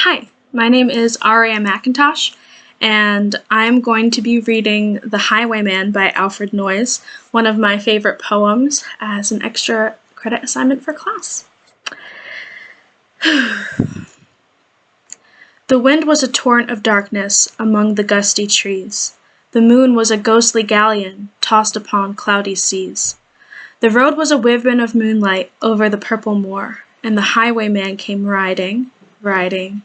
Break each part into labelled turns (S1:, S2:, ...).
S1: Hi, my name is Aria McIntosh, and I'm going to be reading The Highwayman by Alfred Noyes, one of my favorite poems, as an extra credit assignment for class. The wind was a torrent of darkness among the gusty trees. The moon was a ghostly galleon tossed upon cloudy seas. The road was a ribbon of moonlight over the purple moor, and the highwayman came riding. The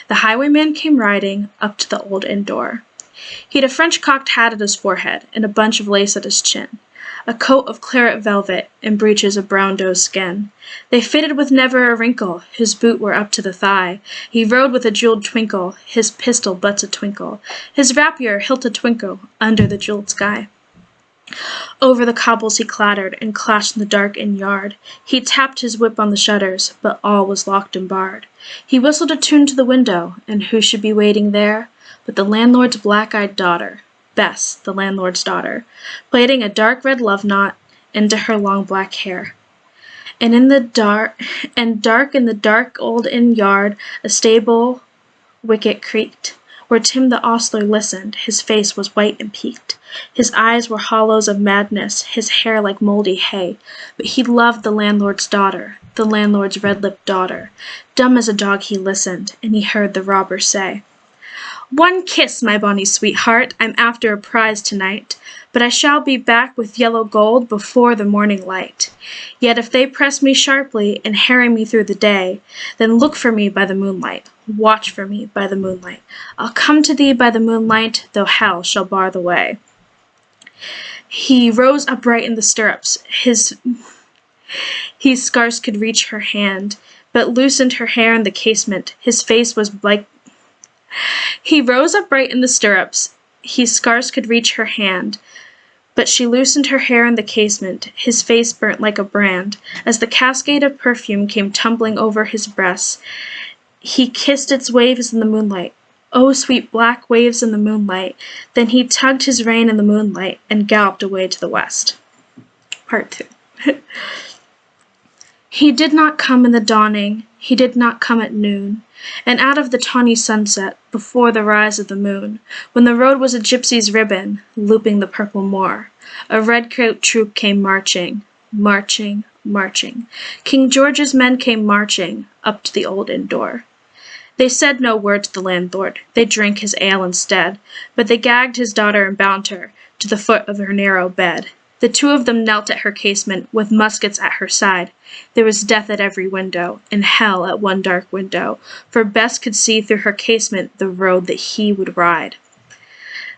S1: highwayman came riding up to the old inn door. He'd a French cocked hat at his forehead, and a bunch of lace at his chin, a coat of claret velvet, and breeches of brown doe skin. They fitted with never a wrinkle, his boot were up to the thigh. He rode with a jeweled twinkle, his pistol butts a twinkle, his rapier hilt a twinkle, under the jeweled sky. Over the cobbles he clattered, and clashed in the dark inn yard. He tapped his whip on the shutters, but all was locked and barred. He whistled a tune to the window, and who should be waiting there but the landlord's black-eyed daughter, Bess, the landlord's daughter, plaiting a dark red love knot into her long black hair. And in the dark in the dark old inn yard, a stable wicket creaked, where Tim the ostler listened. His face was white and peaked. His eyes were hollows of madness, his hair like mouldy hay. But he loved the landlord's daughter, the landlord's red-lipped daughter. Dumb as a dog he listened, and he heard the robber say, "One kiss, my bonny sweetheart, I'm after a prize tonight, but I shall be back with yellow gold before the morning light. Yet if they press me sharply and harry me through the day, then look for me by the moonlight, watch for me by the moonlight. I'll come to thee by the moonlight, though hell shall bar the way." He rose upright in the stirrups. He scarce could reach her hand, but loosened her hair in the casement. His face was like... He rose upright in the stirrups. He scarce could reach her hand, but she loosened her hair in the casement. His face burnt like a brand. As the cascade of perfume came tumbling over his breast, he kissed its waves in the moonlight. Oh, sweet black waves in the moonlight. Then he tugged his rein in the moonlight and galloped away to the west. Part 2. He did not come in the dawning, he did not come at noon, and out of the tawny sunset, before the rise of the moon, when the road was a gypsy's ribbon, looping the purple moor, a red-coat troop came marching. King George's men came marching up to the old inn door. They said no word to the landlord, they drank his ale instead, but they gagged his daughter and bound her to the foot of her narrow bed. The two of them knelt at her casement, with muskets at her side. There was death at every window, and hell at one dark window, for Bess could see through her casement the road that he would ride.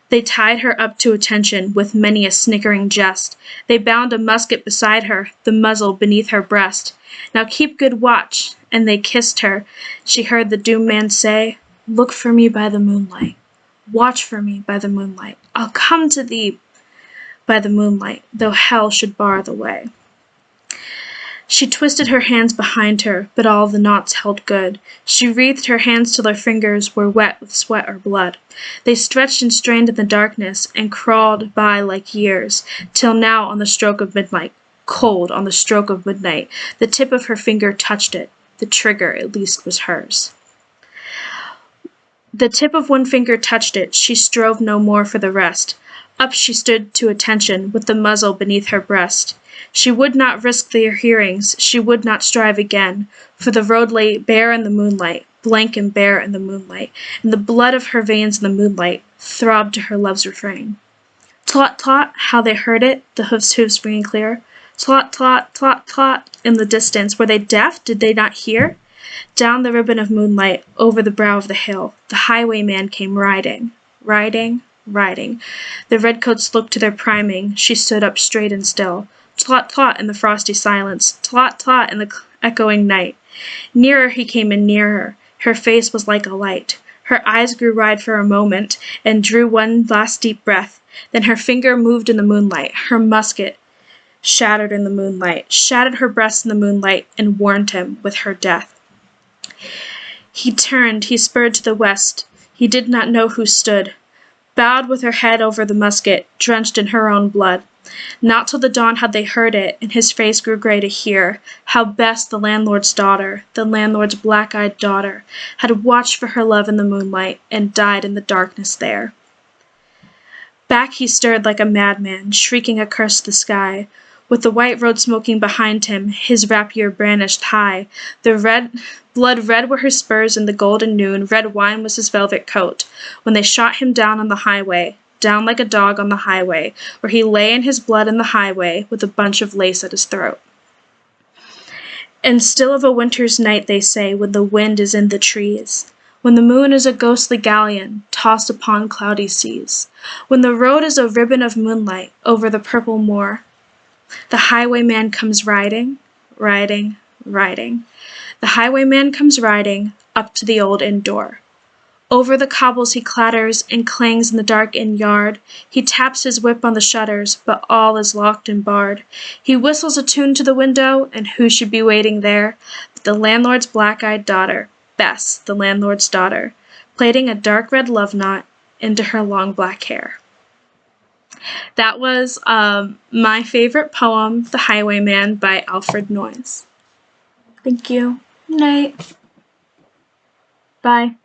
S1: They tied her up to attention with many a snickering jest. They bound a musket beside her, the muzzle beneath her breast. "Now keep good watch," and they kissed her. She heard the doomed man say, "Look for me by the moonlight, watch for me by the moonlight. I'll come to thee by the moonlight, though hell should bar the way." She twisted her hands behind her, but all the knots held good. She wreathed her hands till her fingers were wet with sweat or blood. They stretched and strained in the darkness, and crawled by like years, till now on the stroke of midnight, cold on the stroke of midnight, the tip of her finger touched it. The trigger, at least, was hers. The tip of one finger touched it. She strove no more for the rest. Up she stood to attention, with the muzzle beneath her breast. She would not risk their hearings, she would not strive again, for the road lay bare in the moonlight, blank and bare in the moonlight, and the blood of her veins in the moonlight throbbed to her love's refrain. Tlot, tlot, how they heard it, the hoofs ringing clear. Tlot, tlot, tlot, tlot, in the distance. Were they deaf? Did they not hear? Down the ribbon of moonlight, over the brow of the hill, the highwayman came riding. The redcoats looked to their priming. She stood up straight and still. Tlot, tlot, in the frosty silence. Tlot, tlot, in the echoing night. Nearer he came and nearer. Her face was like a light. Her eyes grew wide for a moment, and drew one last deep breath. Then her finger moved in the moonlight. Her musket shattered in the moonlight, shattered her breast in the moonlight, and warned him with her death. He turned, he spurred to the west. He did not know who stood, bowed with her head over the musket, drenched in her own blood. Not till the dawn had they heard it, and his face grew grey to hear how Bess, the landlord's daughter, the landlord's black-eyed daughter, had watched for her love in the moonlight, and died in the darkness there. Back he stirred like a madman, shrieking a curse to the sky, with the white road smoking behind him, his rapier brandished high. Blood red were his spurs in the golden noon, red wine was his velvet coat, when they shot him down on the highway, down like a dog on the highway, where he lay in his blood in the highway, with a bunch of lace at his throat. And still of a winter's night they say, when the wind is in the trees, when the moon is a ghostly galleon, tossed upon cloudy seas, when the road is a ribbon of moonlight over the purple moor, the highwayman comes riding, riding, riding. The highwayman comes riding up to the old inn door. Over the cobbles he clatters and clangs in the dark inn yard. He taps his whip on the shutters, but all is locked and barred. He whistles a tune to the window, and who should be waiting there but the landlord's black-eyed daughter, Bess, the landlord's daughter, plaiting a dark red love knot into her long black hair. That was my favorite poem, The Highwayman by Alfred Noyes. Thank you. Good night. Bye.